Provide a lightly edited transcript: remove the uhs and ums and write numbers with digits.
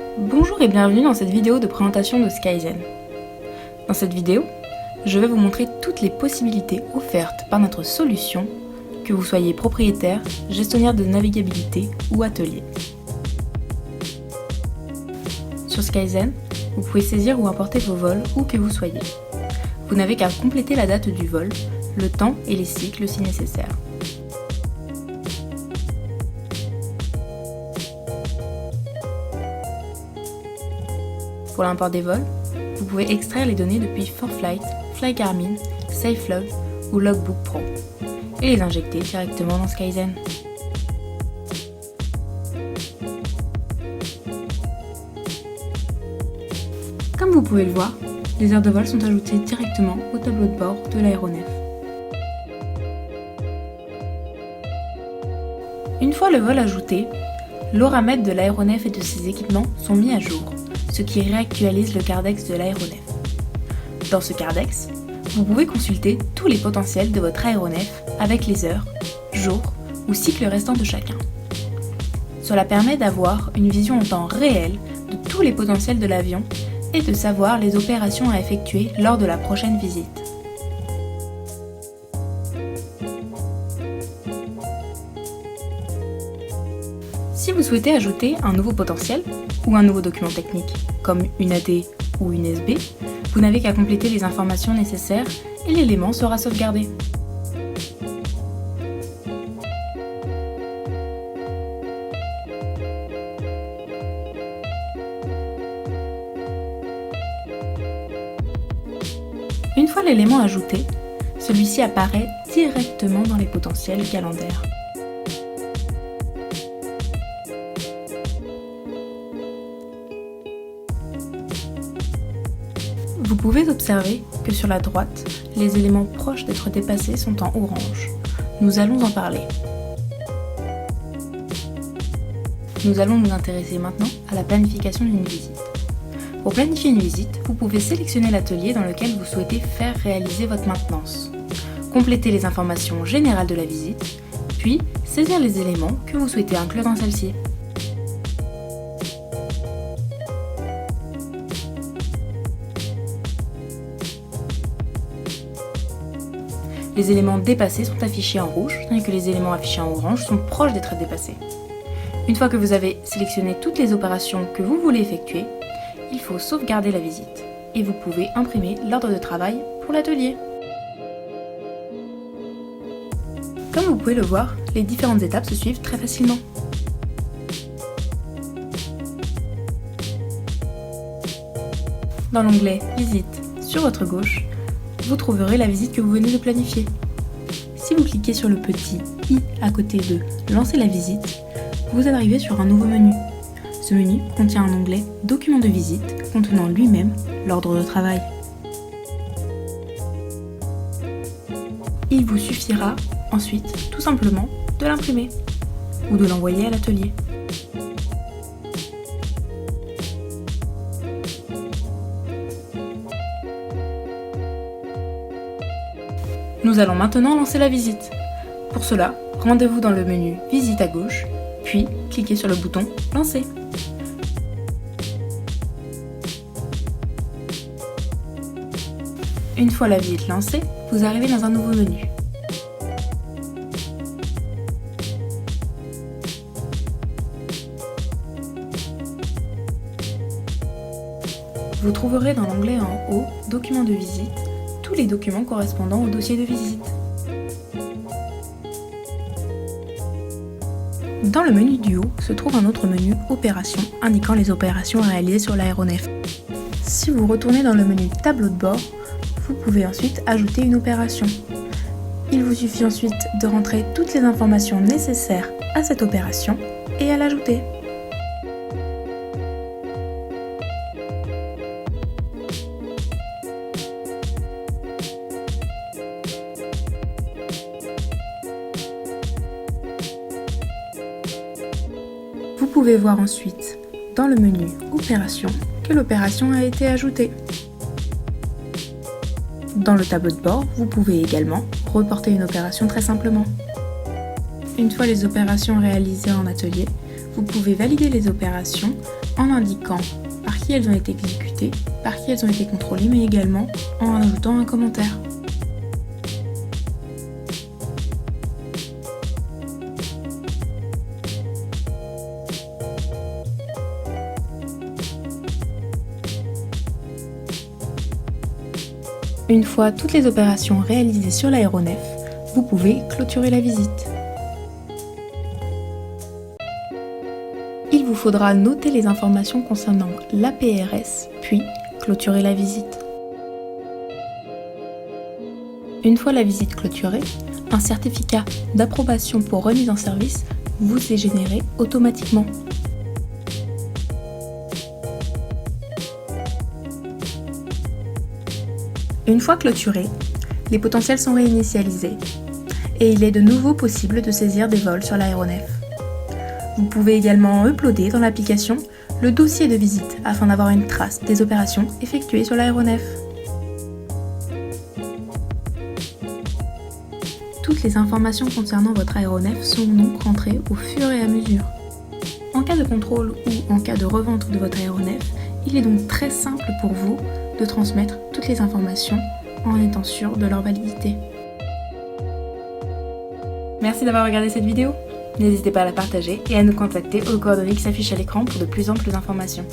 Bonjour et bienvenue dans cette vidéo de présentation de Skyzen. Dans cette vidéo, je vais vous montrer toutes les possibilités offertes par notre solution, que vous soyez propriétaire, gestionnaire de navigabilité ou atelier. Sur Skyzen, vous pouvez saisir ou importer vos vols où que vous soyez. Vous n'avez qu'à compléter la date du vol, le temps et les cycles si nécessaire. Pour l'import des vols, vous pouvez extraire les données depuis ForFlight, FlyGarmin, SafeLog ou Logbook Pro et les injecter directement dans Skyzen. Comme vous pouvez le voir, les heures de vol sont ajoutées directement au tableau de bord de l'aéronef. Une fois le vol ajouté, l'horamètre de l'aéronef et de ses équipements sont mis à jour, ce qui réactualise le cardex de l'aéronef. Dans ce cardex, vous pouvez consulter tous les potentiels de votre aéronef avec les heures, jours ou cycles restants de chacun. Cela permet d'avoir une vision en temps réel de tous les potentiels de l'avion et de savoir les opérations à effectuer lors de la prochaine visite. Si vous souhaitez ajouter un nouveau potentiel ou un nouveau document technique, comme une AD ou une SB, vous n'avez qu'à compléter les informations nécessaires et l'élément sera sauvegardé. Une fois l'élément ajouté, celui-ci apparaît directement dans les potentiels calendaires. Vous pouvez observer que sur la droite, les éléments proches d'être dépassés sont en orange. Nous allons en parler. Nous allons nous intéresser maintenant à la planification d'une visite. Pour planifier une visite, vous pouvez sélectionner l'atelier dans lequel vous souhaitez faire réaliser votre maintenance, compléter les informations générales de la visite, puis saisir les éléments que vous souhaitez inclure dans celle-ci. Les éléments dépassés sont affichés en rouge, tandis que les éléments affichés en orange sont proches d'être dépassés. Une fois que vous avez sélectionné toutes les opérations que vous voulez effectuer, il faut sauvegarder la visite et vous pouvez imprimer l'ordre de travail pour l'atelier. Comme vous pouvez le voir, les différentes étapes se suivent très facilement. Dans l'onglet Visite sur votre gauche, vous trouverez la visite que vous venez de planifier. Si vous cliquez sur le petit i à côté de Lancer la visite, vous arrivez sur un nouveau menu. Ce menu contient un onglet Documents de visite contenant lui-même l'ordre de travail. Il vous suffira ensuite tout simplement de l'imprimer ou de l'envoyer à l'atelier. Nous allons maintenant lancer la visite. Pour cela, rendez-vous dans le menu Visite à gauche, puis cliquez sur le bouton Lancer. Une fois la visite lancée, vous arrivez dans un nouveau menu. Vous trouverez dans l'onglet en haut Documents de visite tous les documents correspondant au dossier de visite. Dans le menu du haut se trouve un autre menu Opérations indiquant les opérations réalisées sur l'aéronef. Si vous retournez dans le menu Tableau de bord, vous pouvez ensuite ajouter une opération. Il vous suffit ensuite de rentrer toutes les informations nécessaires à cette opération et à l'ajouter. Vous pouvez voir ensuite dans le menu Opération que l'opération a été ajoutée. Dans le tableau de bord, vous pouvez également reporter une opération très simplement. Une fois les opérations réalisées en atelier, vous pouvez valider les opérations en indiquant par qui elles ont été exécutées, par qui elles ont été contrôlées, mais également en ajoutant un commentaire. Une fois toutes les opérations réalisées sur l'aéronef, vous pouvez clôturer la visite. Il vous faudra noter les informations concernant l'APRS, puis clôturer la visite. Une fois la visite clôturée, un certificat d'approbation pour remise en service vous est généré automatiquement. Une fois clôturés, les potentiels sont réinitialisés et il est de nouveau possible de saisir des vols sur l'aéronef. Vous pouvez également uploader dans l'application le dossier de visite afin d'avoir une trace des opérations effectuées sur l'aéronef. Toutes les informations concernant votre aéronef sont donc rentrées au fur et à mesure. En cas de contrôle ou en cas de revente de votre aéronef, il est donc très simple pour vous de transmettre toutes les informations en étant sûr de leur validité. Merci d'avoir regardé cette vidéo. N'hésitez pas à la partager et à nous contacter aux coordonnées qui s'affichent à l'écran pour de plus amples informations.